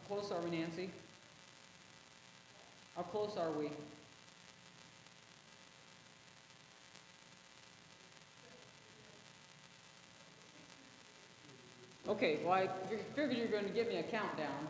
close are we, Nancy? How close are we? Okay, well, I figured you were going to give me a countdown.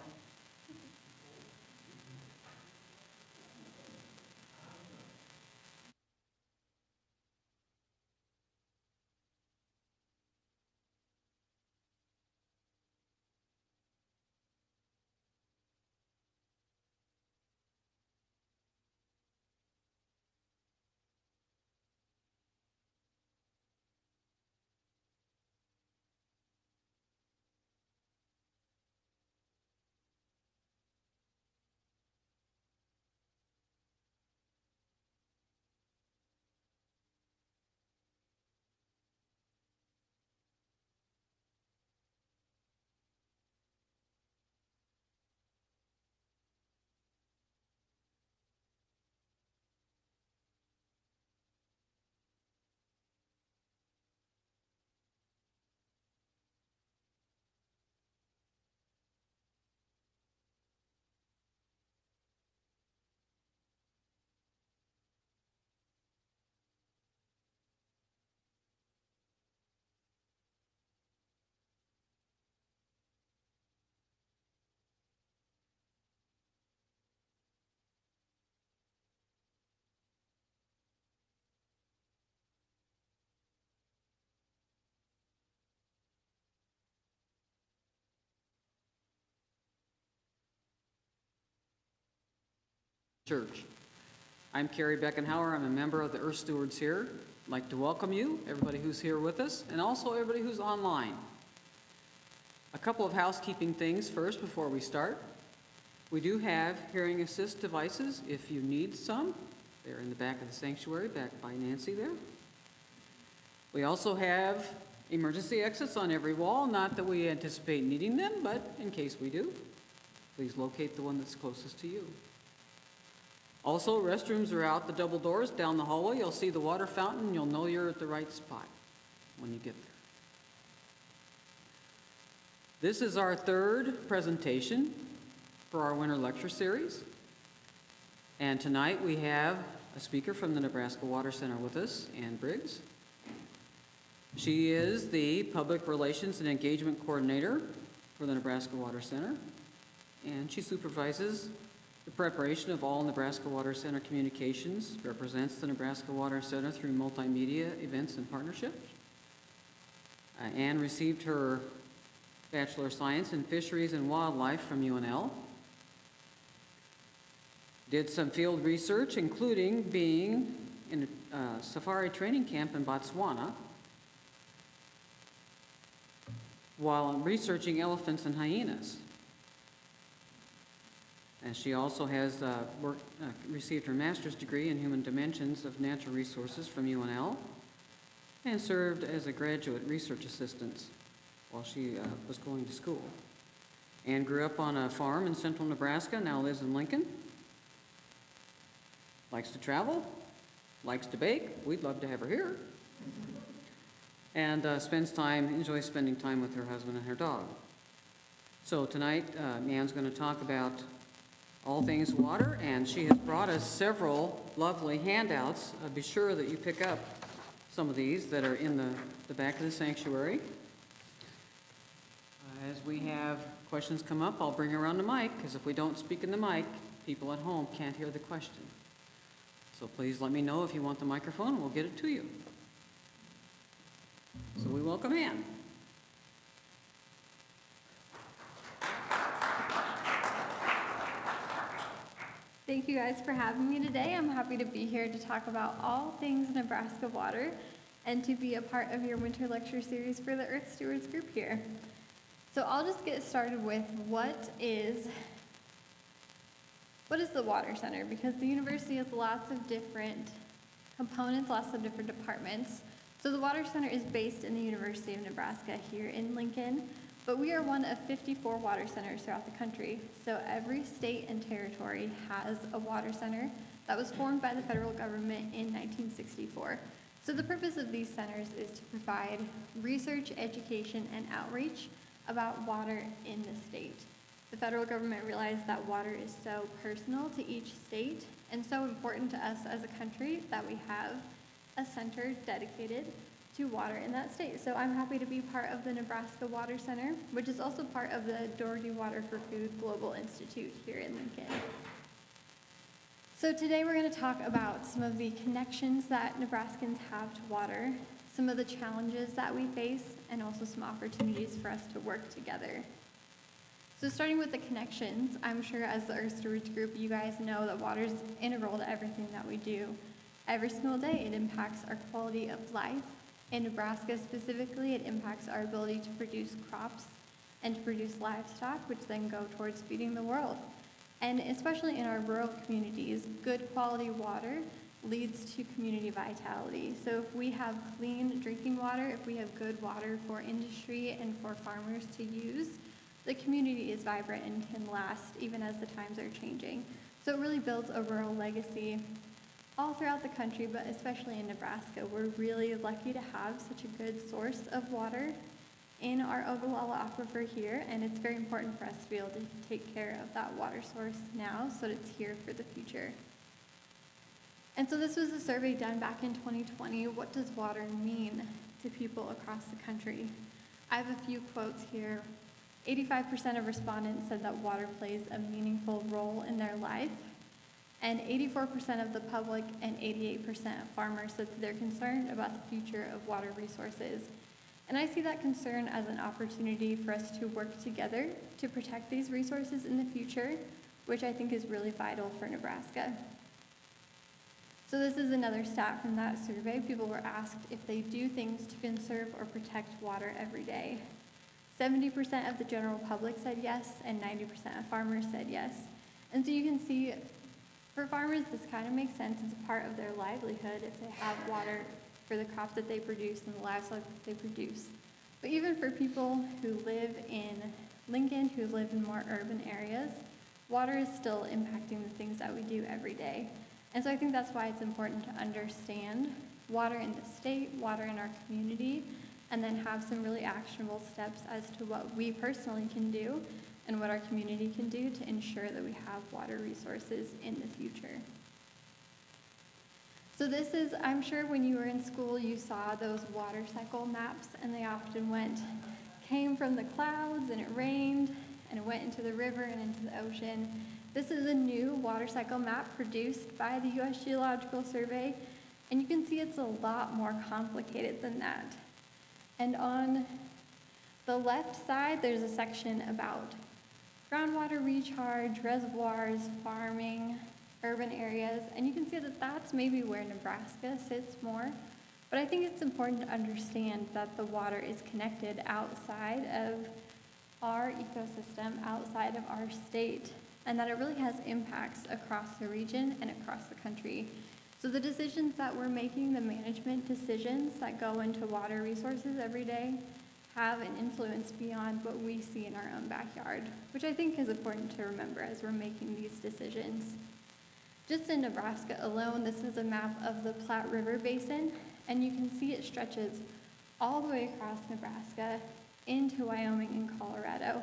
Church. I'm Carrie Beckenhauer. I'm a member of the Earth Stewards here. I'd like to welcome you, everybody who's here with us, and also everybody who's online. A couple of housekeeping things first before we start. We do have hearing assist devices if you need some. They're in the back of the sanctuary, back by Nancy there. We also have emergency exits on every wall, not that we anticipate needing them, but in case we do, please locate the one that's closest to you. Also, restrooms are out the double doors down the hallway. You'll see the water fountain. You'll know you're at the right spot when you get there. This is our third presentation for our winter lecture series. And tonight we have a speaker from the Nebraska Water Center with us, Ann Briggs. She is the Public Relations and Engagement Coordinator for the Nebraska Water Center. And she supervises the preparation of all Nebraska Water Center communications, represents the Nebraska Water Center through multimedia events and partnerships. Ann received her Bachelor of Science in Fisheries and Wildlife from UNL. Did some field research, including being in a safari training camp in Botswana while researching elephants and hyenas. And she also has received her master's degree in human dimensions of natural resources from UNL and served as a graduate research assistant while she was going to school. Ann grew up on a farm in central Nebraska, now lives in Lincoln. Likes to travel, likes to bake. We'd love to have her here. And enjoys spending time with her husband and her dog. So tonight, Ann's going to talk about all things water, and she has brought us several lovely handouts. Be sure that you pick up some of these that are in the back of the sanctuary. As we have questions come up, I'll bring around the mic, because if we don't speak in the mic, people at home can't hear the question. So please let me know if you want the microphone, and we'll get it to you. So we welcome Ann. Thank you guys for having me today. I'm happy to be here to talk about all things Nebraska water and to be a part of your winter lecture series for the Earth Stewards group here. So I'll just get started with what is the Water Center, because the university has lots of different components, lots of different departments. So the Water Center is based in the University of Nebraska here in Lincoln, but we are one of 54 water centers throughout the country. So every state and territory has a water center that was formed by the federal government in 1964. So the purpose of these centers is to provide research, education, and outreach about water in the state. the federal government realized that water is so personal to each state and so important to us as a country that we have a center dedicated to water in that state. So I'm happy to be part of the Nebraska Water Center, which is also part of the Doherty Water for Food Global Institute here in Lincoln. So today we're going to talk about some of the connections that Nebraskans have to water, some of the challenges that we face, and also some opportunities for us to work together. So starting with the connections, I'm sure as the Earth Stewards group, you guys know that water is integral to everything that we do. Every single day, it impacts our quality of life. In Nebraska specifically, it impacts our ability to produce crops and to produce livestock, which then go towards feeding the world. And especially in our rural communities, good quality water leads to community vitality. So if we have clean drinking water, if we have good water for industry and for farmers to use, the community is vibrant and can last even as the times are changing. So it really builds a rural legacy all throughout the country, but especially in Nebraska. We're really lucky to have such a good source of water in our Ogallala Aquifer here, and it's very important for us to be able to take care of that water source now so that it's here for the future. And so this was a survey done back in 2020. What does water mean to people across the country? I have a few quotes here. 85% of respondents said that water plays a meaningful role in their life, and 84% of the public and 88% of farmers said that they're concerned about the future of water resources. And I see that concern as an opportunity for us to work together to protect these resources in the future, which I think is really vital for Nebraska. So this is another stat from that survey. People were asked if they do things to conserve or protect water every day. 70% of the general public said yes, and 90% of farmers said yes. And so you can see, for farmers, this kind of makes sense. It's a part of their livelihood if they have water for the crops that they produce and the livestock that they produce. But even for people who live in Lincoln, who live in more urban areas, water is still impacting the things that we do every day. And so I think that's why it's important to understand water in the state, water in our community, and then have some really actionable steps as to what we personally can do and what our community can do to ensure that we have water resources in the future. So this is, I'm sure when you were in school, you saw those water cycle maps, and they often came from the clouds, and it rained, and it went into the river and into the ocean. This is a new water cycle map produced by the U.S. Geological Survey, and you can see it's a lot more complicated than that. And on the left side, there's a section about groundwater recharge, reservoirs, farming, urban areas, and you can see that that's maybe where Nebraska sits more. But I think it's important to understand that the water is connected outside of our ecosystem, outside of our state, and that it really has impacts across the region and across the country. So the decisions that we're making, the management decisions that go into water resources every day, have an influence beyond what we see in our own backyard, which I think is important to remember as we're making these decisions. Just in Nebraska alone, this is a map of the Platte River Basin, and you can see it stretches all the way across Nebraska into Wyoming and Colorado.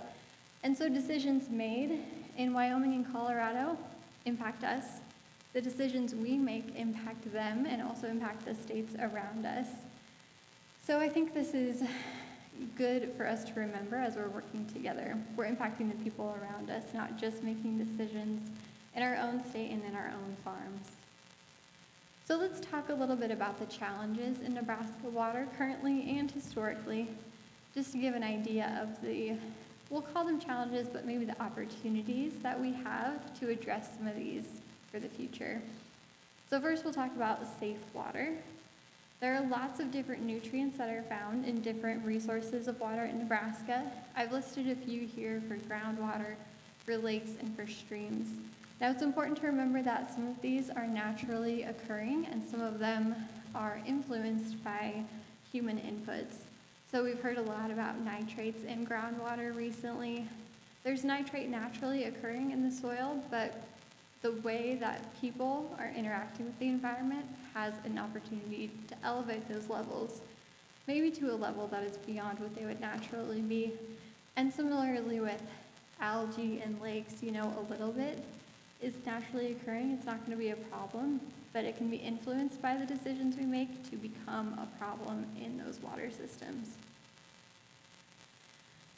And so decisions made in Wyoming and Colorado impact us. The decisions we make impact them and also impact the states around us. So I think this is good for us to remember as we're working together. We're impacting the people around us, not just making decisions in our own state and in our own farms. So let's talk a little bit about the challenges in Nebraska water currently and historically, just to give an idea of the, we'll call them challenges, but maybe the opportunities that we have to address some of these for the future. So first we'll talk about safe water. There are lots of different nutrients that are found in different resources of water in Nebraska. I've listed a few here for groundwater, for lakes, and for streams. Now it's important to remember that some of these are naturally occurring and some of them are influenced by human inputs. So we've heard a lot about nitrates in groundwater recently. There's nitrate naturally occurring in the soil, but the way that people are interacting with the environment has an opportunity to elevate those levels, maybe to a level that is beyond what they would naturally be. And similarly with algae in lakes, a little bit is naturally occurring. It's not going to be a problem, but it can be influenced by the decisions we make to become a problem in those water systems.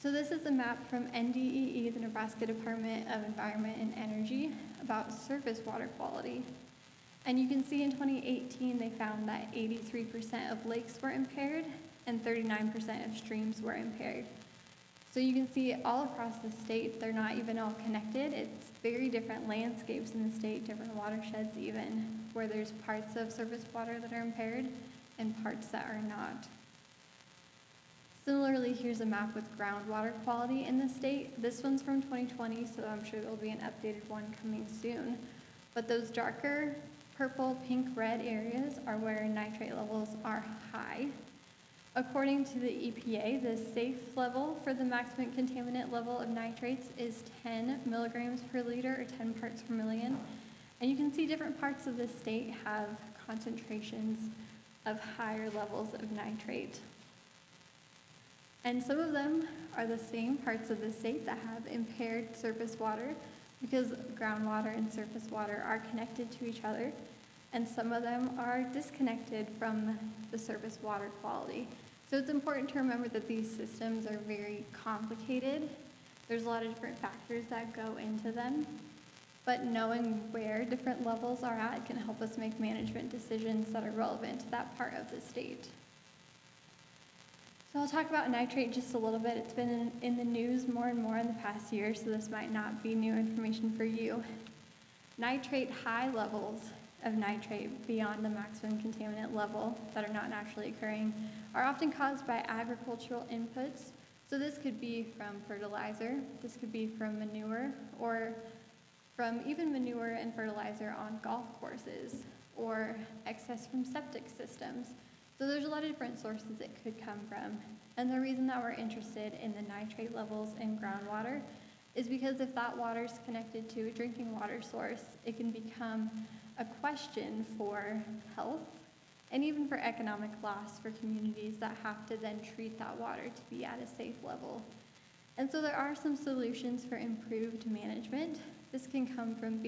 So this is a map from NDEE, the Nebraska Department of Environment and Energy, about surface water quality. And you can see in 2018, they found that 83% of lakes were impaired and 39% of streams were impaired. So you can see all across the state, they're not even all connected. It's very different landscapes in the state, different watersheds even, where there's parts of surface water that are impaired and parts that are not. Similarly, here's a map with groundwater quality in the state. This one's from 2020, so I'm sure there'll be an updated one coming soon. But those darker purple, pink, red areas are where nitrate levels are high. According to the EPA, the safe level for the maximum contaminant level of nitrates is 10 milligrams per liter, or 10 parts per million. And you can see different parts of the state have concentrations of higher levels of nitrate. And some of them are the same parts of the state that have impaired surface water, because groundwater and surface water are connected to each other, and some of them are disconnected from the surface water quality. So it's important to remember that these systems are very complicated. There's a lot of different factors that go into them, but knowing where different levels are at can help us make management decisions that are relevant to that part of the state. So I'll talk about nitrate just a little bit. It's been in the news more and more in the past year, so this might not be new information for you. Nitrate, high levels of nitrate beyond the maximum contaminant level that are not naturally occurring, are often caused by agricultural inputs. So this could be from fertilizer, this could be from manure, or from even manure and fertilizer on golf courses, or excess from septic systems. So there's a lot of different sources it could come from. And the reason that we're interested in the nitrate levels in groundwater is because if that water is connected to a drinking water source, it can become a question for health and even for economic loss for communities that have to then treat that water to be at a safe level. And so there are some solutions for improved management. This can come from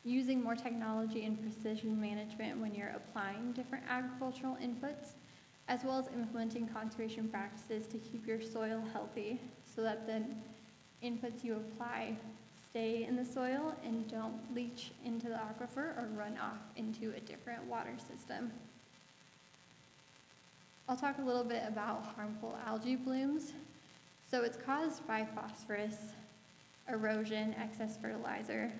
using more technology and precision management when you're applying different agricultural inputs, as well as implementing conservation practices to keep your soil healthy so that the inputs you apply stay in the soil and don't leach into the aquifer or run off into a different water system. I'll talk a little bit about harmful algae blooms. So it's caused by phosphorus, erosion, excess fertilizer.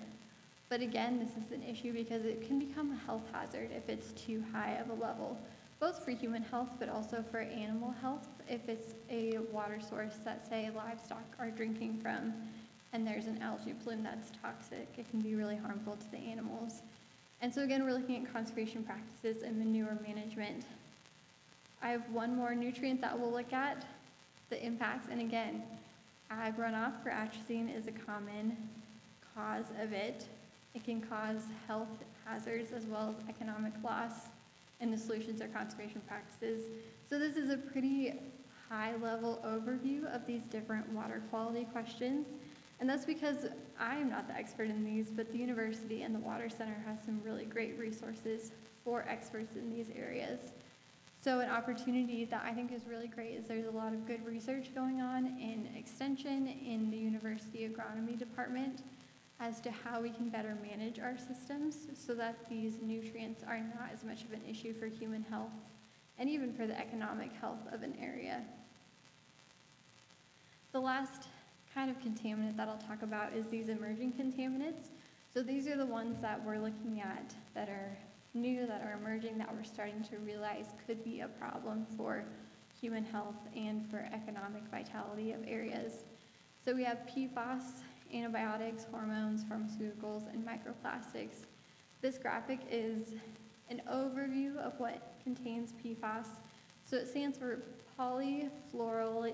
But again, this is an issue because it can become a health hazard if it's too high of a level, both for human health but also for animal health. If it's a water source that, say, livestock are drinking from and there's an algae bloom that's toxic, it can be really harmful to the animals. And so again, we're looking at conservation practices and manure management. I have one more nutrient that we'll look at, the impacts. And again, ag runoff for atrazine is a common cause of it. It can cause health hazards as well as economic loss, and the solutions are conservation practices. So this is a pretty high-level overview of these different water quality questions, and that's because I am not the expert in these, but the university and the Water Center has some really great resources for experts in these areas. So an opportunity that I think is really great is there's a lot of good research going on in extension in the university agronomy department as to how we can better manage our systems so that these nutrients are not as much of an issue for human health and even for the economic health of an area. The last kind of contaminant that I'll talk about is these emerging contaminants. So these are the ones that we're looking at that are new, that are emerging, that we're starting to realize could be a problem for human health and for economic vitality of areas. So we have PFAS, antibiotics, hormones, pharmaceuticals, and microplastics. This graphic is an overview of what contains PFAS. So it stands for polyfluoroalkyl,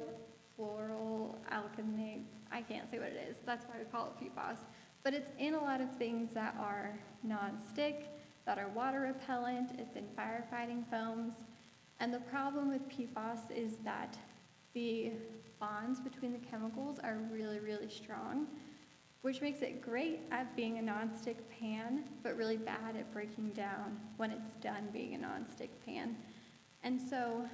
I can't say what it is, that's why we call it PFAS. But it's in a lot of things that are non-stick, that are water repellent, it's in firefighting foams. And the problem with PFAS is that the bonds between the chemicals are really, really strong, which makes it great at being a nonstick pan, but really bad at breaking down when it's done being a nonstick pan. And so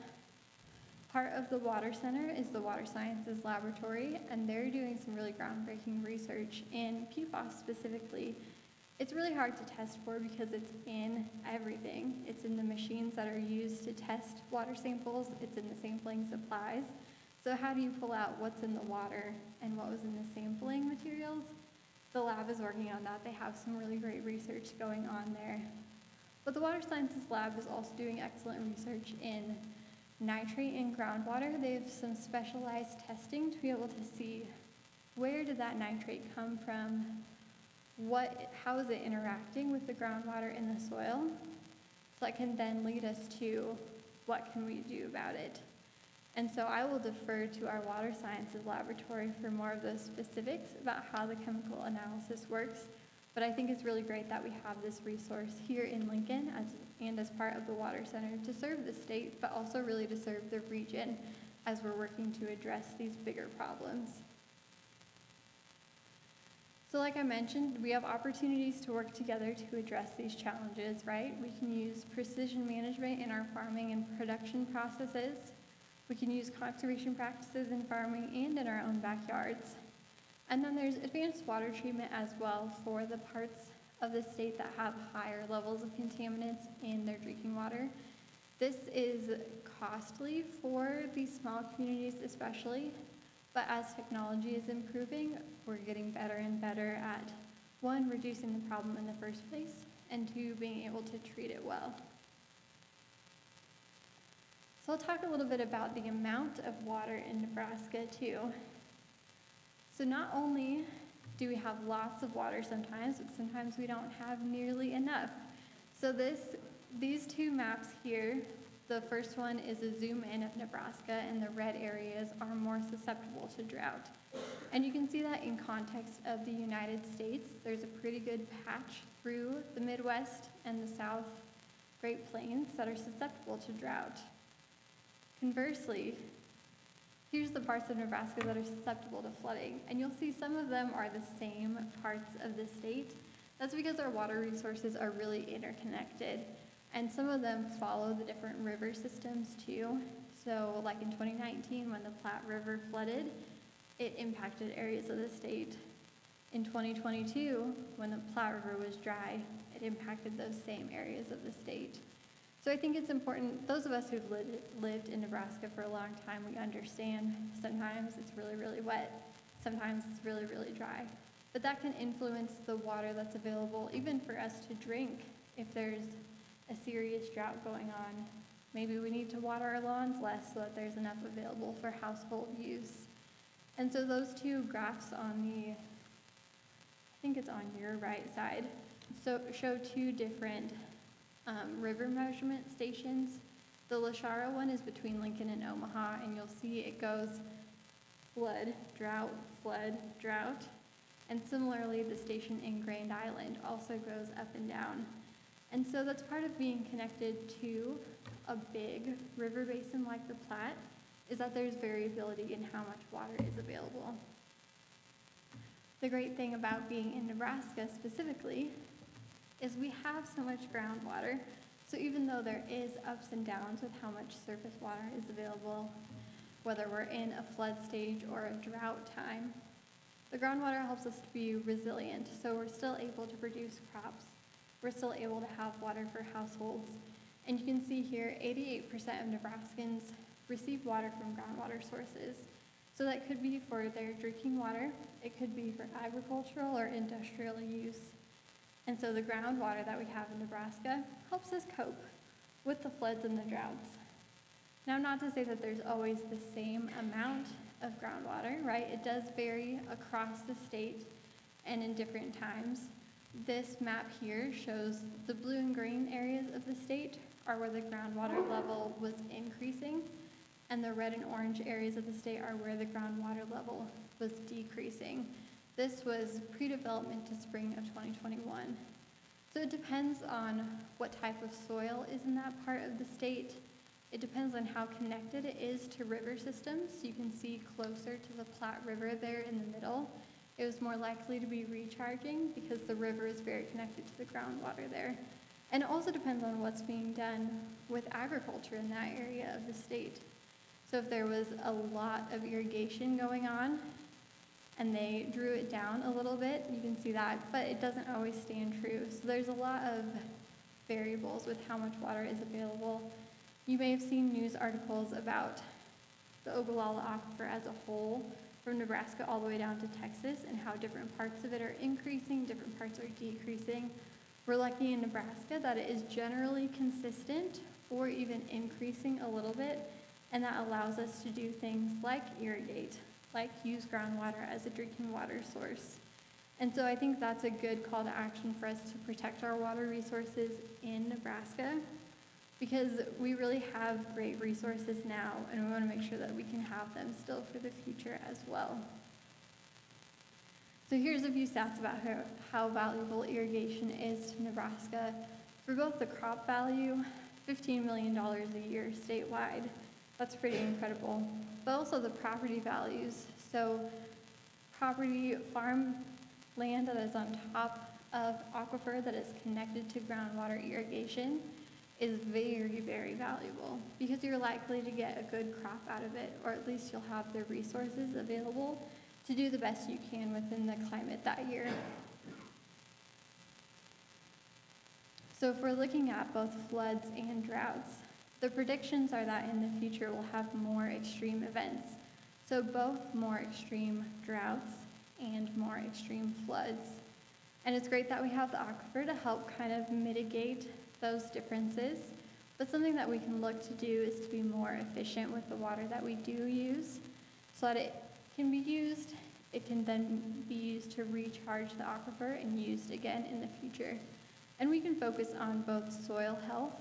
part of the Water Center is the Water Sciences Laboratory, and they're doing some really groundbreaking research in PFAS specifically. It's really hard to test for because it's in everything. It's in the machines that are used to test water samples. It's in the sampling supplies. So how do you pull out what's in the water and what was in the sampling materials? The lab is working on that. They have some really great research going on there. But the Water Sciences Lab is also doing excellent research in nitrate in groundwater. They have some specialized testing to be able to see where did that nitrate come from, how is it interacting with the groundwater in the soil, so that can then lead us to what can we do about it. And so I will defer to our Water Sciences Laboratory for more of those specifics about how the chemical analysis works. But I think it's really great that we have this resource here in Lincoln as part of the Water Center to serve the state, but also really to serve the region as we're working to address these bigger problems. So like I mentioned, we have opportunities to work together to address these challenges, right? We can use precision management in our farming and production processes. We can use conservation practices in farming and in our own backyards. And then there's advanced water treatment as well for the parts of the state that have higher levels of contaminants in their drinking water. This is costly for these small communities especially, but as technology is improving, we're getting better and better at, one, reducing the problem in the first place, and two, being able to treat it well. So I'll talk a little bit about the amount of water in Nebraska too. So not only do we have lots of water sometimes, but sometimes we don't have nearly enough. So these two maps here, the first one is a zoom in of Nebraska, and the red areas are more susceptible to drought. And you can see that in context of the United States. There's a pretty good patch through the Midwest and the South Great Plains that are susceptible to drought. Conversely, here's the parts of Nebraska that are susceptible to flooding, and you'll see some of them are the same parts of the state. That's because our water resources are really interconnected, and some of them follow the different river systems too. So like in 2019, when the Platte River flooded, it impacted areas of the state. In 2022, when the Platte River was dry, it impacted those same areas of the state. So I think it's important, those of us who've lived in Nebraska for a long time, we understand sometimes it's really, really wet, sometimes it's really, really dry. But that can influence the water that's available, even for us to drink. If there's a serious drought going on, maybe we need to water our lawns less so that there's enough available for household use. And so those two graphs on the, I think it's on your right side, so show two different river measurement stations. The Lashara one is between Lincoln and Omaha, and you'll see it goes flood, drought, and similarly the station in Grand Island also goes up and down. And so that's part of being connected to a big river basin like the Platte, is that there's variability in how much water is available. The great thing about being in Nebraska specifically is we have so much groundwater, so even though there is ups and downs with how much surface water is available, whether we're in a flood stage or a drought time, the groundwater helps us to be resilient, so we're still able to produce crops. We're still able to have water for households. And you can see here, 88% of Nebraskans receive water from groundwater sources. So that could be for their drinking water, it could be for agricultural or industrial use. And so the groundwater that we have in Nebraska helps us cope with the floods and the droughts. Now, not to say that there's always the same amount of groundwater, right? It does vary across the state and in different times. This map here shows the blue and green areas of the state are where the groundwater level was increasing, and the red and orange areas of the state are where the groundwater level was decreasing. This was pre-development to spring of 2021. So it depends on what type of soil is in that part of the state It depends on how connected it is to river systems. You can see closer to the Platte River there in the middle. It was more likely to be recharging because the river is very connected to the groundwater there. And it also depends on what's being done with agriculture in that area of the state. So if there was a lot of irrigation going on and they drew it down a little bit, you can see that, but it doesn't always stand true. So there's a lot of variables with how much water is available. You may have seen news articles about the Ogallala Aquifer as a whole, from Nebraska all the way down to Texas, and how different parts of it are increasing, different parts are decreasing. We're lucky in Nebraska that it is generally consistent or even increasing a little bit, and that allows us to do things like irrigate, like use groundwater as a drinking water source. And so I think that's a good call to action for us to protect our water resources in Nebraska, because we really have great resources now, and we want to make sure that we can have them still for the future as well. So here's a few stats about how valuable irrigation is to Nebraska. For both the crop value, $15 million a year statewide. That's pretty incredible. But also the property values. So property, farm land that is on top of aquifer that is connected to groundwater irrigation is very, very valuable, because you're likely to get a good crop out of it, or at least you'll have the resources available to do the best you can within the climate that year. So if we're looking at both floods and droughts, the predictions are that in the future we'll have more extreme events. So both more extreme droughts and more extreme floods. And it's great that we have the aquifer to help kind of mitigate those differences, but something that we can look to do is to be more efficient with the water that we do use, so that it can be used, it can then be used to recharge the aquifer and used again in the future. And we can focus on both soil health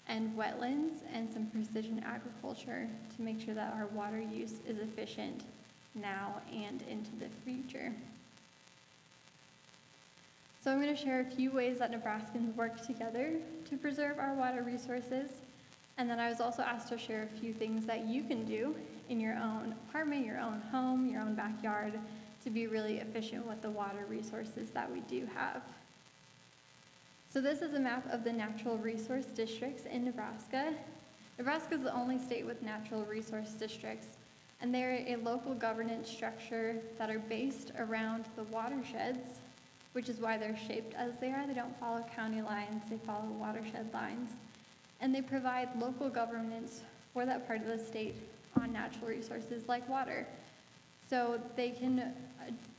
and wetlands and some precision agriculture to make sure that our water use is efficient now and into the future. So I'm going to share a few ways that Nebraskans work together to preserve our water resources. And then I was also asked to share a few things that you can do in your own apartment, your own home, your own backyard to be really efficient with the water resources that we do have. So this is a map of the natural resource districts in Nebraska. Nebraska is the only state with natural resource districts, and they're a local governance structure that are based around the watersheds, which is why they're shaped as they are. They don't follow county lines, they follow watershed lines. And they provide local governance for that part of the state on natural resources like water. So they can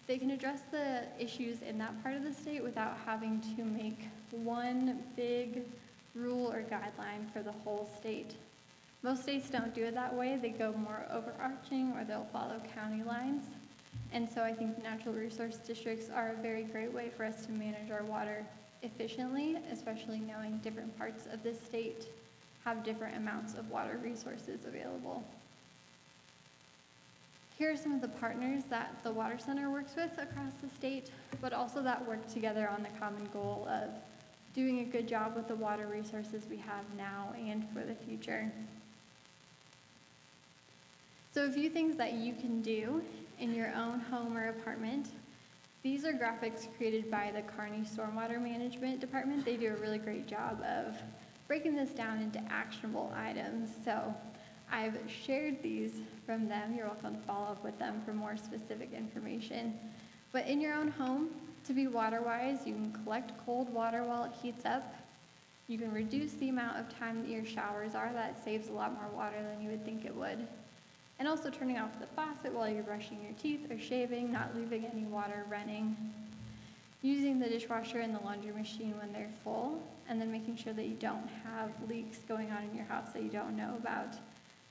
address the issues in that part of the state without having to make one big rule or guideline for the whole state. Most states don't do it that way. They go more overarching, or they'll follow county lines. And so I think natural resource districts are a very great way for us to manage our water efficiently, especially knowing different parts of the state have different amounts of water resources available. Here are some of the partners that the Water Center works with across the state, but also that work together on the common goal of doing a good job with the water resources we have now and for the future. So a few things that you can do in your own home or apartment. These are graphics created by the Kearney Stormwater Management Department. They do a really great job of breaking this down into actionable items. So I've shared these from them. You're welcome to follow up with them for more specific information. But in your own home, to be water-wise, you can collect cold water while it heats up. You can reduce the amount of time that your showers are. That saves a lot more water than you would think it would. And also turning off the faucet while you're brushing your teeth or shaving, not leaving any water running. Using the dishwasher and the laundry machine when they're full, and then making sure that you don't have leaks going on in your house that you don't know about.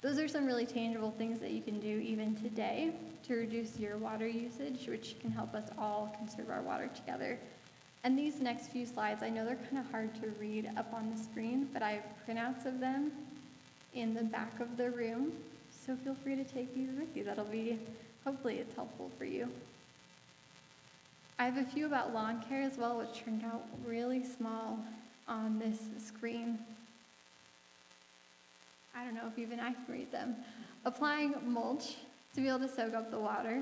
Those are some really tangible things that you can do even today to reduce your water usage, which can help us all conserve our water together. And these next few slides, I know they're kind of hard to read up on the screen, but I have printouts of them in the back of the room. So feel free to take these with you. That'll be, hopefully it's helpful for you. I have a few about lawn care as well, which turned out really small on this screen. I don't know if even I can read them. Applying mulch to be able to soak up the water.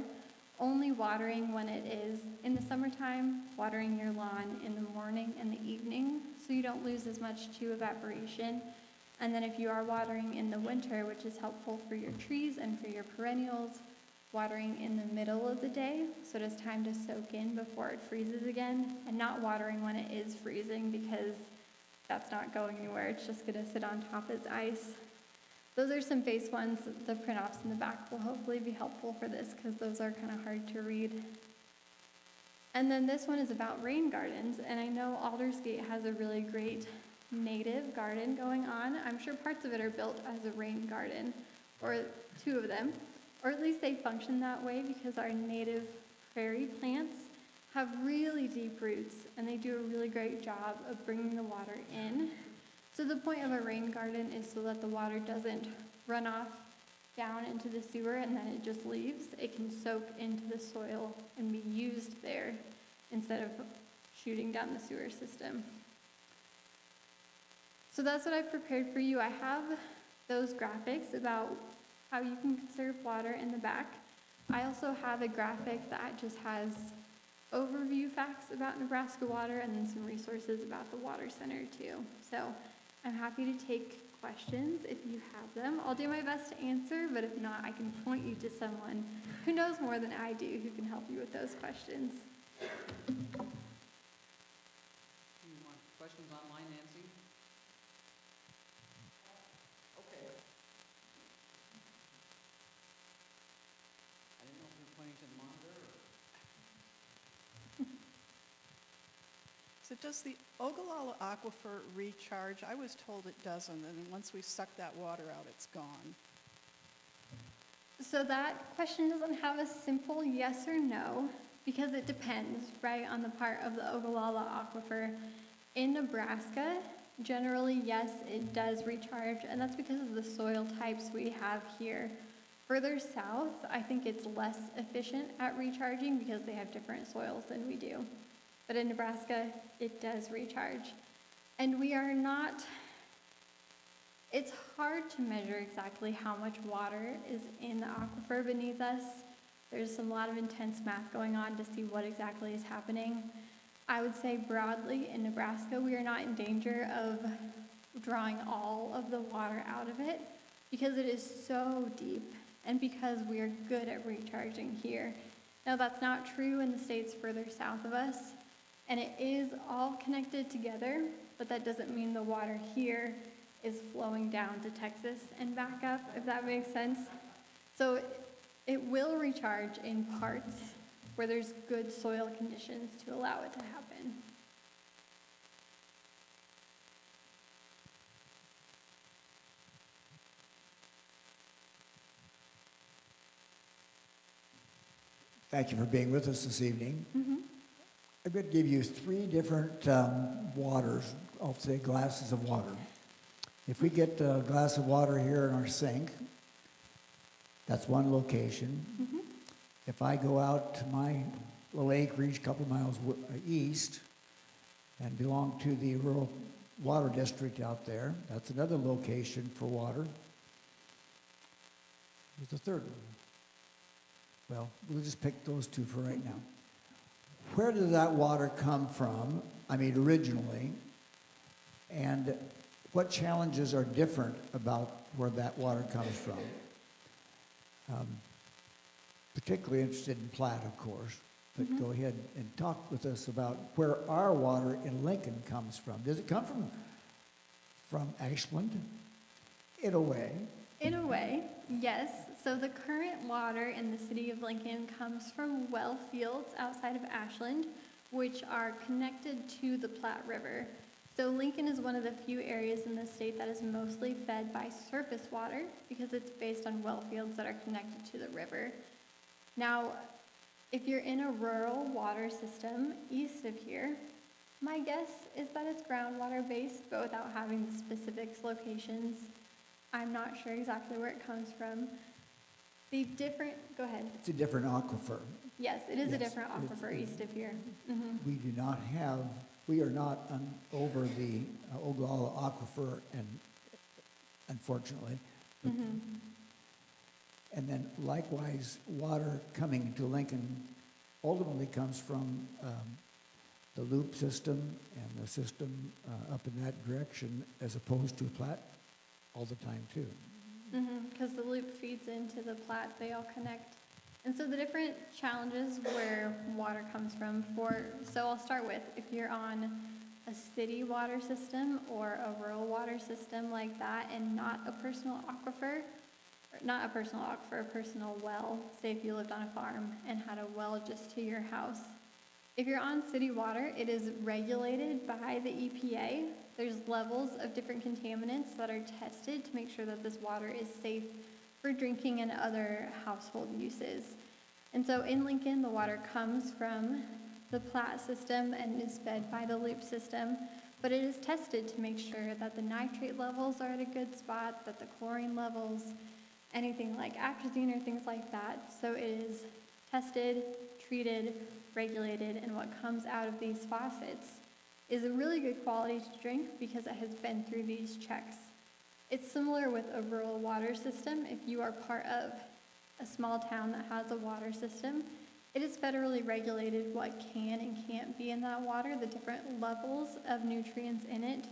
Only watering when it is in the summertime, watering your lawn in the morning and the evening so you don't lose as much to evaporation. And then if you are watering in the winter, which is helpful for your trees and for your perennials, watering in the middle of the day so it has time to soak in before it freezes again, and not watering when it is freezing because that's not going anywhere. It's just going to sit on top as ice. Those are some base ones. The print-offs in the back will hopefully be helpful for this because those are kind of hard to read. And then this one is about rain gardens, and I know Aldersgate has a really great native garden going on. I'm sure parts of it are built as a rain garden, or two of them, or at least they function that way because our native prairie plants have really deep roots, and they do a really great job of bringing the water in. So the point of a rain garden is so that the water doesn't run off down into the sewer and then it just leaves. It can soak into the soil and be used there instead of shooting down the sewer system. So that's what I've prepared for you. I have those graphics about how you can conserve water in the back. I also have a graphic that just has overview facts about Nebraska water and then some resources about the Water Center too. So I'm happy to take questions if you have them. I'll do my best to answer, but if not, I can point you to someone who knows more than I do who can help you with those questions. You want questions online, Nancy? Okay. I didn't know if you were pointing to the monitor or... So does the Ogallala Aquifer recharge? I was told it doesn't, and then once we suck that water out, it's gone. So that question doesn't have a simple yes or no because it depends, right, on the part of the Ogallala Aquifer. In Nebraska, generally, yes, it does recharge, and that's because of the soil types we have here. Further south, I think it's less efficient at recharging because they have different soils than we do. But in Nebraska, it does recharge. And we are not, it's hard to measure exactly how much water is in the aquifer beneath us. There's a lot of intense math going on to see what exactly is happening. I would say broadly in Nebraska, we are not in danger of drawing all of the water out of it because it is so deep and because we are good at recharging here. Now that's not true in the states further south of us. And it is all connected together, but that doesn't mean the water here is flowing down to Texas and back up, if that makes sense. So it will recharge in parts where there's good soil conditions to allow it to happen. Thank you for being with us this evening. Mm-hmm. I'm going to give you three different waters, I'll say glasses of water. If we get a glass of water here in our sink, that's one location. Mm-hmm. If I go out to my little acreage a couple miles east and belong to the rural water district out there, that's another location for water. There's the third one. Well, we'll just pick those two for right now. Where does that water come from, I mean originally, and what challenges are different about where that water comes from? Particularly interested in Platte, of course, but go ahead and talk with us about where our water in Lincoln comes from. Does it come from Ashland? In a way. In a way, yes. So the current water in the city of Lincoln comes from well fields outside of Ashland, which are connected to the Platte River. So Lincoln is one of the few areas in the state that is mostly fed by surface water because it's based on well fields that are connected to the river. Now, if you're in a rural water system east of here, my guess is that it's groundwater based, but without having the specifics locations. I'm not sure exactly where it comes from. Go ahead. It's a different aquifer. Yes, it is a Yes, different aquifer east of here. We are not over the Ogallala aquifer and unfortunately. And then likewise, water coming to Lincoln ultimately comes from the loop system and the system up in that direction as opposed to Platte all the time too. Because the loop feeds into the Platte, they all connect. And so the different challenges where water comes from so I'll start with, if you're on a city water system or a rural water system like that and not a personal aquifer, not a personal aquifer, a personal well, say if you lived on a farm and had a well just to your house. If you're on city water, it is regulated by the EPA. There's levels of different contaminants that are tested to make sure that this water is safe for drinking and other household uses. And so in Lincoln, the water comes from the Platte system and is fed by the loop system, but it is tested to make sure that the nitrate levels are at a good spot, that the chlorine levels, anything like atrazine or things like that. So it is tested, treated, regulated, and what comes out of these faucets is a really good quality to drink because it has been through these checks. It's similar with a rural water system. If you are part of a small town that has a water system, it is federally regulated what can and can't be in that water, the different levels of nutrients in it.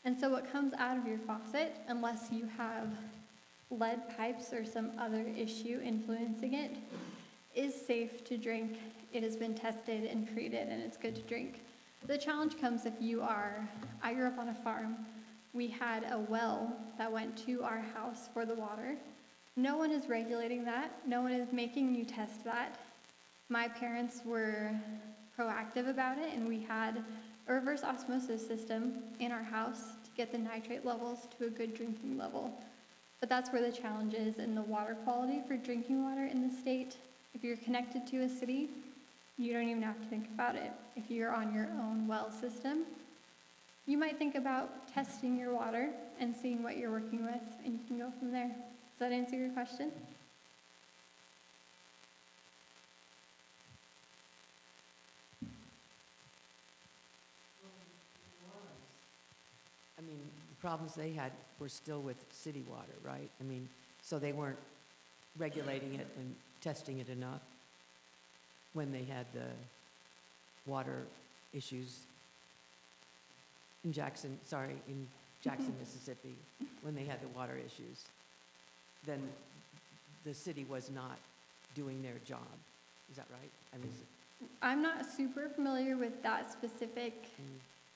And so what comes out of your faucet, unless you have lead pipes or some other issue influencing it, is safe to drink. It has been tested and treated, and it's good to drink. The challenge comes if I grew up on a farm. We had a well that went to our house for the water. No one is regulating that. No one is making you test that. My parents were proactive about it, and we had a reverse osmosis system in our house to get the nitrate levels to a good drinking level. But that's where the challenge is in the water quality for drinking water in the state. If you're connected to a city, you don't even have to think about it. If you're on your own well system, you might think about testing your water and seeing what you're working with, and you can go from there. Does that answer your question? I mean, the problems they had were still with city water, right? I mean, so they weren't regulating it and testing it enough when they had the water issues in Jackson, Mississippi, when they had the water issues. Then the city was not doing their job. Is that right? I mean, I'm not super familiar with that specific.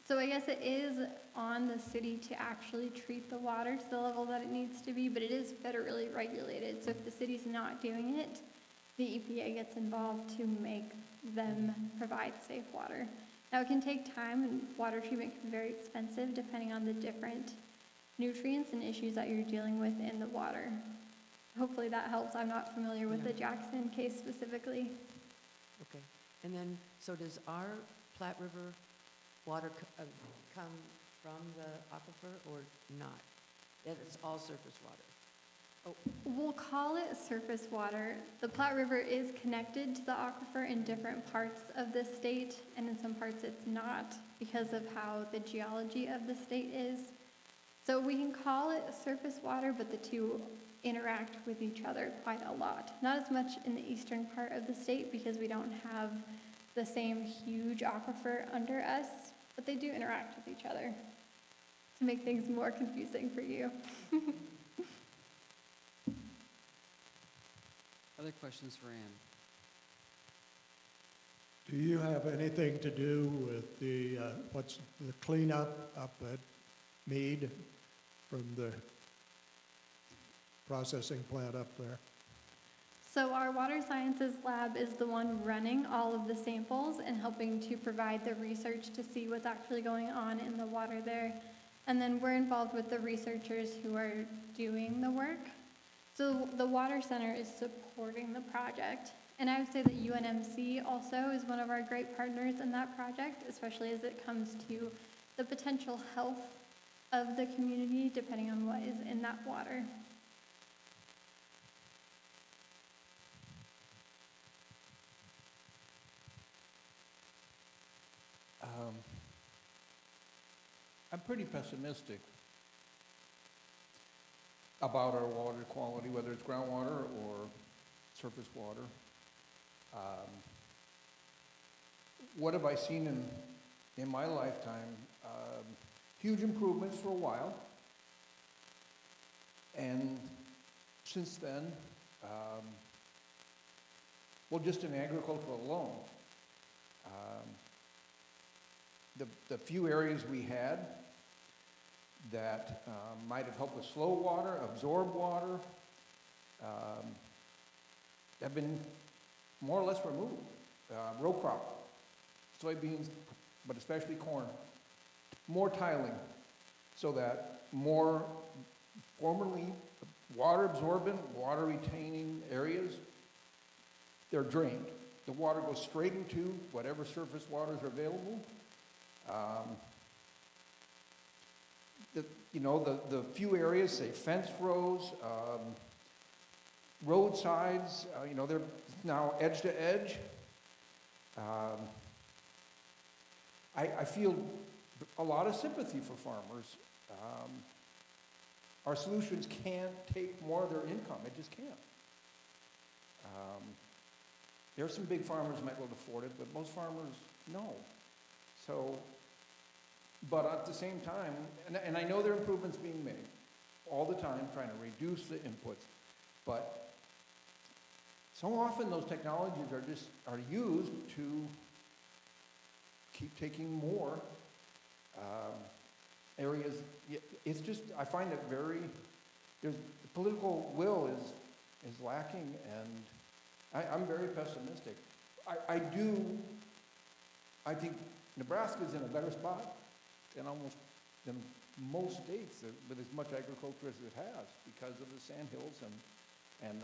So I guess it is on the city to actually treat the water to the level that it needs to be, but it is federally regulated. So if the city's not doing it, the EPA gets involved to make them provide safe water. Now it can take time, and water treatment can be very expensive depending on the different nutrients and issues that you're dealing with in the water. Hopefully that helps. I'm not familiar with the Jackson case specifically. okay. And then, so does our Platte River water come from the aquifer or not? It's all surface water. Oh, We'll call it surface water. The Platte River is connected to the aquifer in different parts of the state, and in some parts it's not because of how the geology of the state is. So we can call it surface water, but the two interact with each other quite a lot. Not as much in the eastern part of the state because we don't have the same huge aquifer under us, but they do interact with each other to make things more confusing for you. Other questions for Ann? Do you have anything to do with the cleanup up at Meade from the processing plant up there? So our water sciences lab is the one running all of the samples and helping to provide the research to see what's actually going on in the water there. And then we're involved with the researchers who are doing the work. So the Water Center is supporting the project. And I would say that UNMC also is one of our great partners in that project, especially as it comes to the potential health of the community depending on what is in that water. I'm pretty pessimistic. about our water quality, whether it's groundwater or surface water. What have I seen in my lifetime? Huge improvements for a while. And since then, well, just in agriculture alone, the few areas we had that might have helped with slow water, absorb water, have been more or less removed. Row crop, soybeans, but especially corn. More tiling, so that more formerly water absorbent, water retaining areas, they're drained. The water goes straight into whatever surface waters are available. The few areas, say fence rows, roadsides, they're now edge to edge. I feel a lot of sympathy for farmers. Our solutions can't take more of their income. It just can't. There are some big farmers who might be able to afford it, but most farmers, no. So, but at the same time, and I know there are improvements being made all the time, trying to reduce the inputs, but so often those technologies are used to keep taking more areas. It's just, I find it the political will is lacking, and I'm very pessimistic. I think Nebraska's in a better spot than most states with as much agriculture as it has because of the sandhills and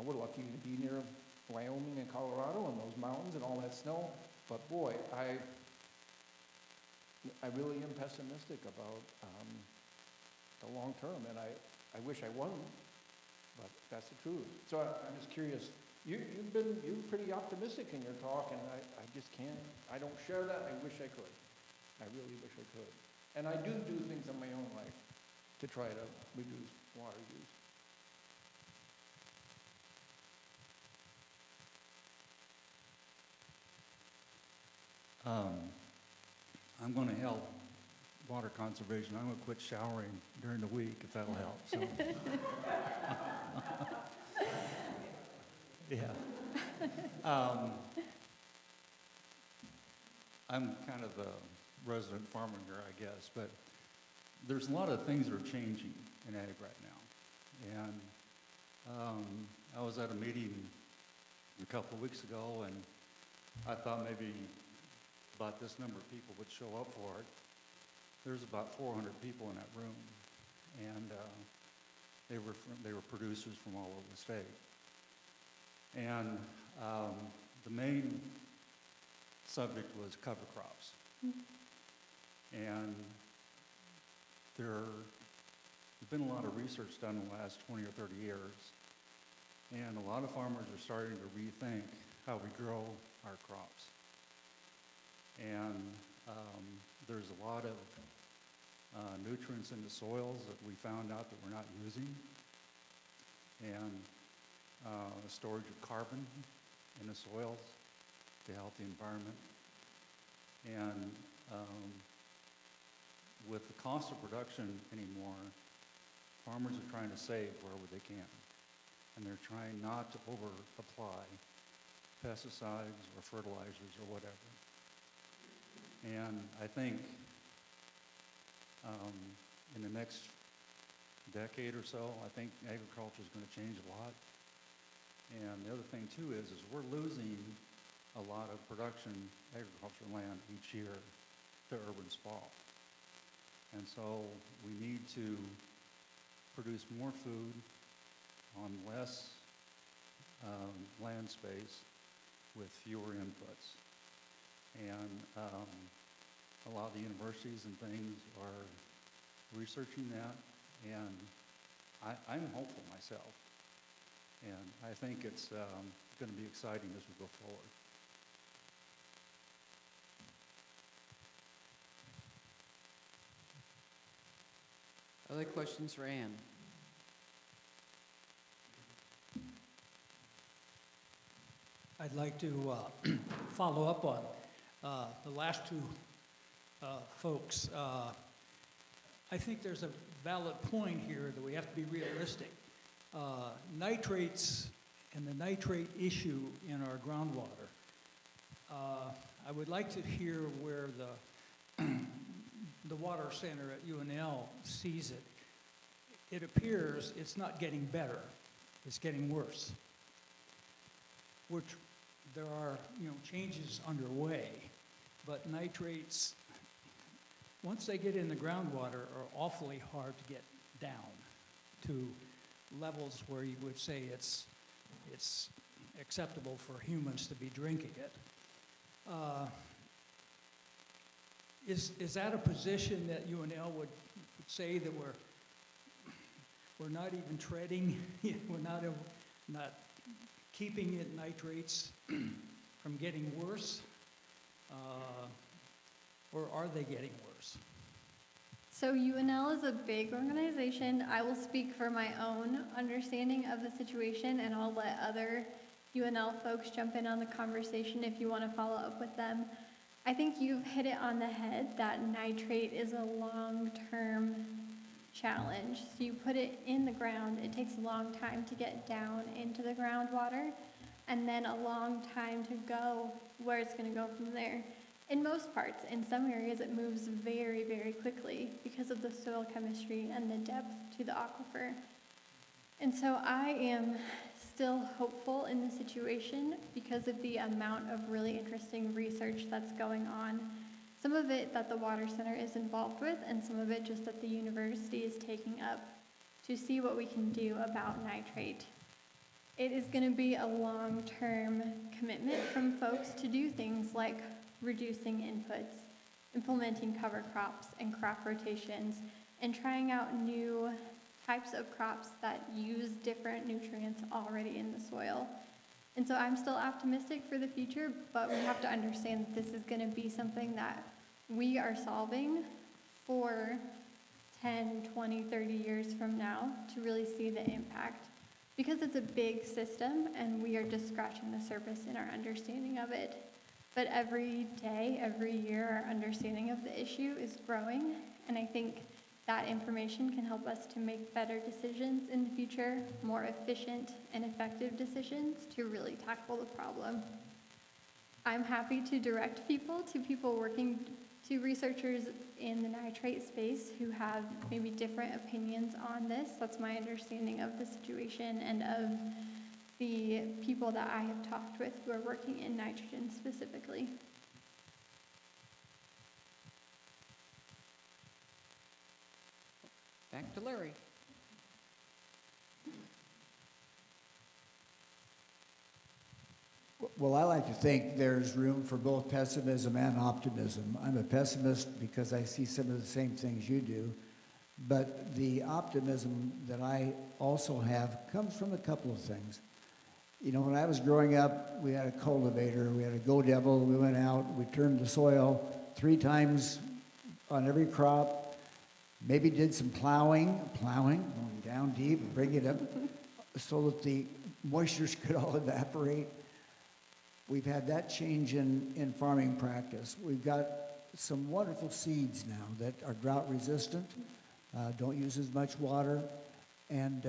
we're lucky to be near Wyoming and Colorado and those mountains and all that snow. But boy, I really am pessimistic about the long term, and I wish I wasn't, but that's the truth. So I'm just curious. You're pretty optimistic in your talk, and I just can't. I don't share that. I wish I could. I really wish I could. And I do things in my own life to try to reduce water use. I'm going to help water conservation. I'm going to quit showering during the week if that'll help. So. Yeah. I'm kind of a resident farmer here, I guess, but there's a lot of things that are changing in ag right now. And I was at a meeting a couple of weeks ago, and I thought maybe about this number of people would show up for it. There's about 400 people in that room, and they were producers from all over the state. And the main subject was cover crops. And there's been a lot of research done in the last 20 or 30 years, and a lot of farmers are starting to rethink how we grow our crops. And there's a lot of nutrients in the soils that we found out that we're not using, and the storage of carbon in the soils to help the environment. And with the cost of production anymore, farmers are trying to save wherever they can. And they're trying not to over-apply pesticides or fertilizers or whatever. And I think in the next decade or so, I think agriculture is going to change a lot. And the other thing too is we're losing a lot of production agricultural land each year to urban sprawl. And so we need to produce more food on less land space with fewer inputs. And a lot of the universities and things are researching that, and I'm hopeful myself. And I think it's going to be exciting as we go forward. Other questions for Ann? I'd like to follow up on the last two folks. I think there's a valid point here that we have to be realistic. Nitrates and the nitrate issue in our groundwater. I would like to hear where the water center at UNL sees it. It appears it's not getting better, it's getting worse. Which there are, changes underway, but nitrates, once they get in the groundwater, are awfully hard to get down to levels where you would say it's acceptable for humans to be drinking it. Is that a position that UNL would say that we're not even treading, we're not keeping it nitrates from getting worse, or are they getting worse? So UNL is a big organization. I will speak for my own understanding of the situation, and I'll let other UNL folks jump in on the conversation if you want to follow up with them. I think you've hit it on the head that nitrate is a long-term challenge. So you put it in the ground, it takes a long time to get down into the groundwater, and then a long time to go where it's going to go from there. In most parts, in some areas, it moves very, very quickly because of the soil chemistry and the depth to the aquifer. And so I am still hopeful in the situation because of the amount of really interesting research that's going on. Some of it that the Water Center is involved with, and some of it just that the university is taking up to see what we can do about nitrate. It is going to be a long-term commitment from folks to do things like reducing inputs, implementing cover crops and crop rotations, and trying out new types of crops that use different nutrients already in the soil. And so I'm still optimistic for the future, but we have to understand that this is going to be something that we are solving for 10, 20, 30 years from now to really see the impact. Because it's a big system and we are just scratching the surface in our understanding of it. But every day, every year, our understanding of the issue is growing, and I think that information can help us to make better decisions in the future, more efficient and effective decisions to really tackle the problem. I'm happy to direct people working, to researchers in the nitrate space who have maybe different opinions on this. That's my understanding of the situation and of the people that I have talked with who are working in nitrogen specifically. Back to Larry. Well, I like to think there's room for both pessimism and optimism. I'm a pessimist because I see some of the same things you do, but the optimism that I also have comes from a couple of things. When I was growing up, we had a cultivator, we had a Go Devil, we went out, we turned the soil 3 times on every crop, maybe did some plowing, going down deep, bring it up so that the moistures could all evaporate. We've had that change in farming practice. We've got some wonderful seeds now that are drought resistant, don't use as much water, and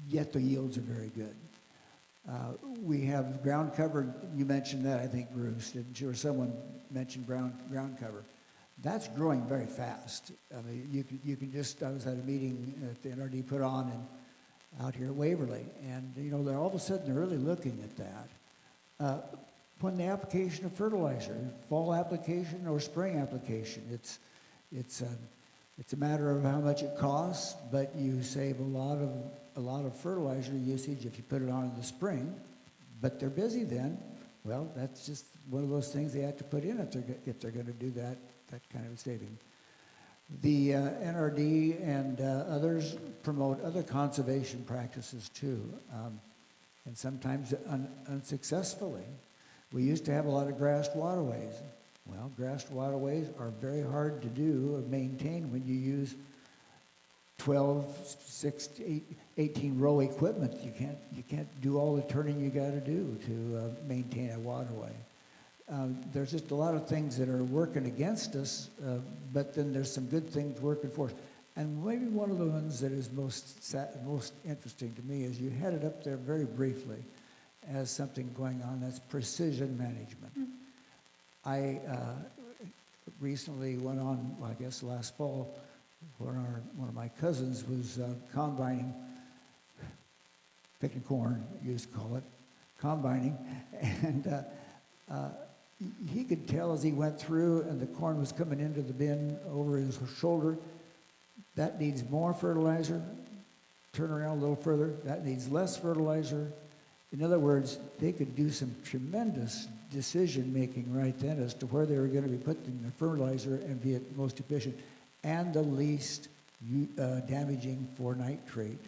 yet the yields are very good. We have ground cover. You mentioned that, I think, Bruce, didn't you? Or someone mentioned ground cover. That's growing very fast. I mean, you can just, I was at a meeting that the NRD put on and out here at Waverly, and they're all of a sudden they're really looking at that. When the application of fertilizer, fall application or spring application, it's a matter of how much it costs, but you save a lot of fertilizer usage if you put it on in the spring. But they're busy then. Well, that's just one of those things they have to put in if they're going to do that kind of saving. The NRD and others promote other conservation practices too, and sometimes unsuccessfully. We used to have a lot of grassed waterways. Well, grassed waterways are very hard to do or maintain when you use 12, 6, 8, 18 row equipment. You can't do all the turning you got to do to maintain a waterway. There's just a lot of things that are working against us, but then there's some good things working for us. And maybe one of the ones that is most interesting to me is you had it up there very briefly as something going on, that's precision management. Mm-hmm. I recently went on, well, I guess last fall, when one of my cousins was combining, picking corn, you used to call it, combining, and he could tell as he went through and the corn was coming into the bin over his shoulder, that needs more fertilizer, turn around a little further, that needs less fertilizer. In other words, they could do some tremendous decision-making right then as to where they were going to be putting the fertilizer and be it most efficient and the least damaging for nitrate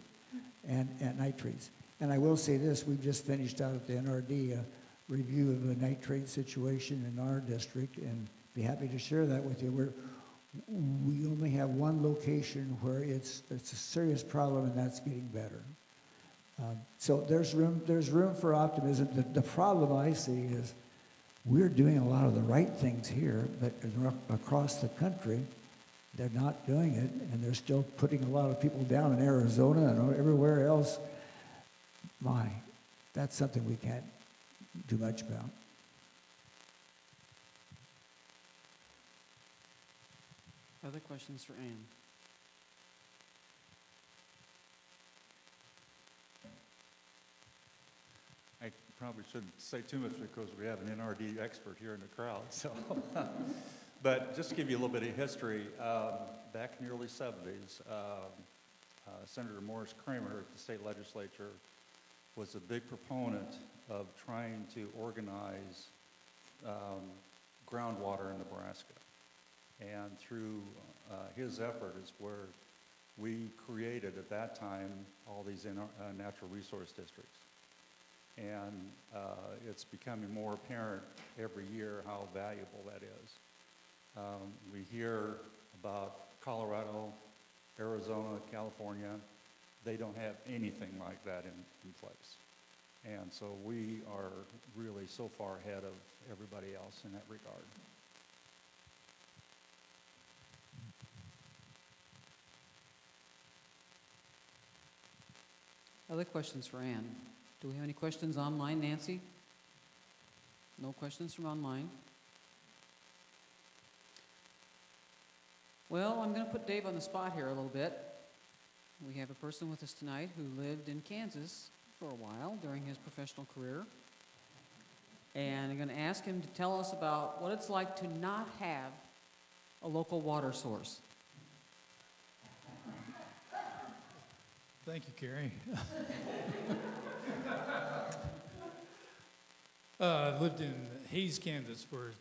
and nitrates. And I will say this, we've just finished out at the NRD a review of the nitrate situation in our district, and be happy to share that with you. We only have one location where it's a serious problem, and that's getting better. So there's room for optimism. The problem I see is we're doing a lot of the right things here, but across the country, they're not doing it, and they're still putting a lot of people down in Arizona and everywhere else. That's something we can't do much about. Other questions for Ann? I probably shouldn't say too much because we have an NRD expert here in the crowd. So, but just to give you a little bit of history, back in the early 70s, Senator Morris Kramer at the state legislature was a big proponent of trying to organize groundwater in Nebraska. And through his effort is where we created at that time all these natural resource districts. And it's becoming more apparent every year how valuable that is. We hear about Colorado, Arizona, California. They don't have anything like that in place. And so we are really so far ahead of everybody else in that regard. Other questions for Ann? Do we have any questions online, Nancy? No questions from online. Well, I'm going to put Dave on the spot here a little bit. We have a person with us tonight who lived in Kansas for a while during his professional career. And I'm going to ask him to tell us about what it's like to not have a local water source. Thank you, Carrie. I lived in Hays, Kansas for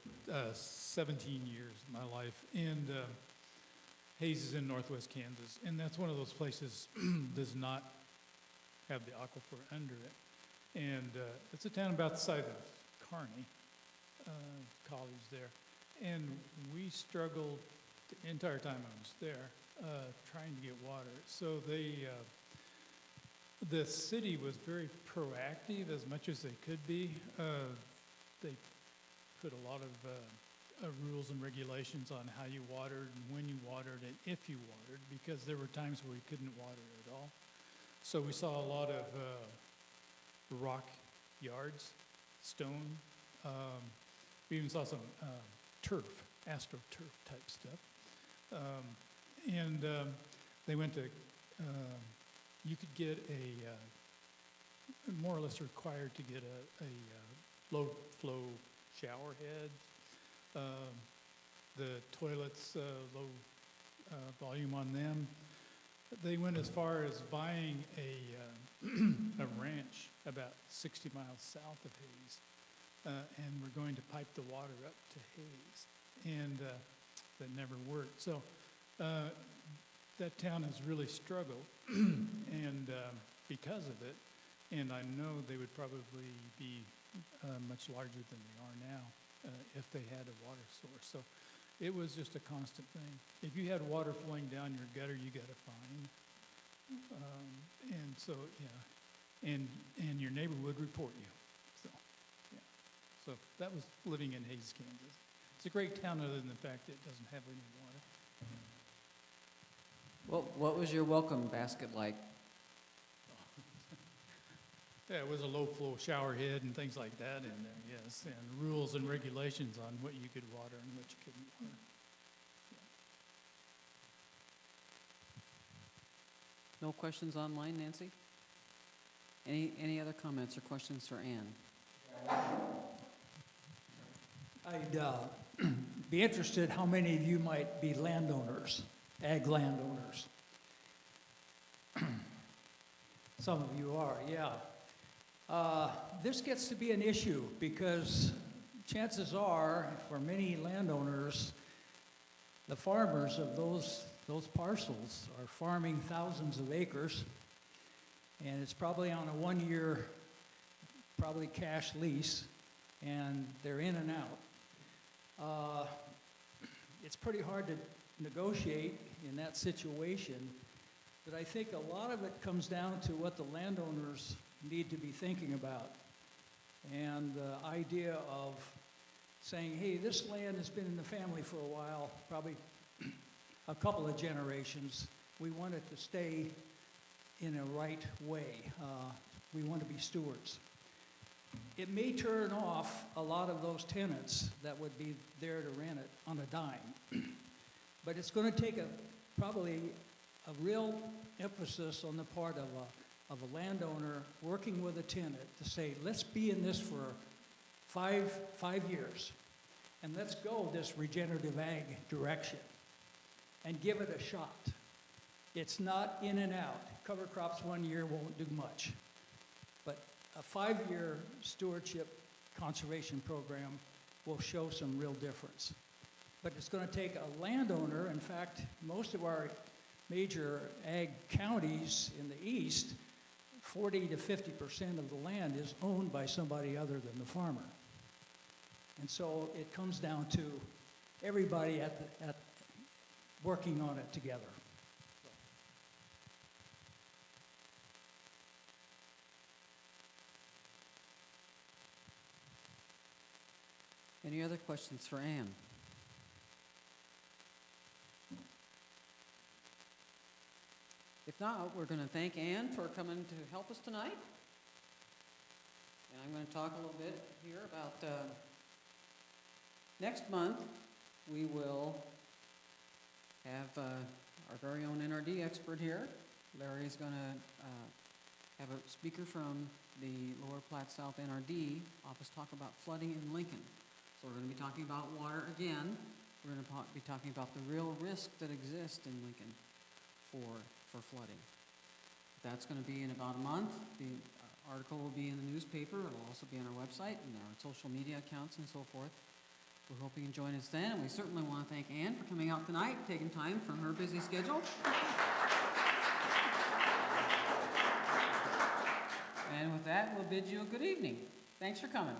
17 years of my life, and Hays is in northwest Kansas, and that's one of those places does not have the aquifer under it. And it's a town about the size of Kearney, college there. And we struggled the entire time I was there trying to get water. So the city was very proactive as much as they could be. They put a lot of rules and regulations on how you watered and when you watered and if you watered, because there were times where we couldn't water at all. So we saw a lot of rock yards, stone. We even saw some turf, astroturf type stuff. And they went to, you could get more or less required to get a low flow shower head. The toilets, low volume on them. They went as far as buying a ranch about 60 miles south of Hays, and we're going to pipe the water up to Hays, and that never worked. So that town has really struggled, and because of it, and I know they would probably be much larger than they are now if they had a water source. So It was just a constant thing. If you had water flowing down your gutter, you got a fine. And so, yeah, and your neighbor would report you. So, yeah. So that was living in Hayes, Kansas. It's a great town other than the fact that it doesn't have any water. Well, what was your welcome basket like? Yeah, it was a low-flow shower head and things like that in there, yes, and rules and regulations on what you could water and what you couldn't water. No questions online, Nancy? Any other comments or questions for Ann? I'd be interested how many of you might be landowners, ag landowners. Some of you are, yeah. This gets to be an issue because chances are, for many landowners, the farmers of those parcels are farming thousands of acres, and it's probably on a one-year, probably cash lease, and they're in and out. It's pretty hard to negotiate in that situation, but I think a lot of it comes down to what the landowners need to be thinking about. And the idea of saying, hey, this land has been in the family for a while, probably a couple of generations. We want it to stay in a right way. We want to be stewards. It may turn off a lot of those tenants that would be there to rent it on a dime. But it's going to take probably a real emphasis on the part of a landowner working with a tenant to say, let's be in this for five years, and let's go this regenerative ag direction and give it a shot. It's not in and out. Cover crops 1 year won't do much. But a 5-year stewardship conservation program will show some real difference. But it's going to take a landowner. In fact, most of our major ag counties in the east, 40 to 50% of the land is owned by somebody other than the farmer. And so it comes down to everybody at working on it together. Any other questions for Ann? If not, we're going to thank Ann for coming to help us tonight. And I'm going to talk a little bit here about next month. We will have our very own NRD expert here. Larry's going to have a speaker from the Lower Platte South NRD office talk about flooding in Lincoln. So we're going to be talking about water again. We're going to be talking about the real risk that exists in Lincoln for flooding. That's going to be in about a month. The article will be in the newspaper. It'll also be on our website and our social media accounts and so forth. We're hoping you can join us then, and we certainly want to thank Ann for coming out tonight, taking time from her busy schedule. And with that, we'll bid you a good evening. Thanks for coming.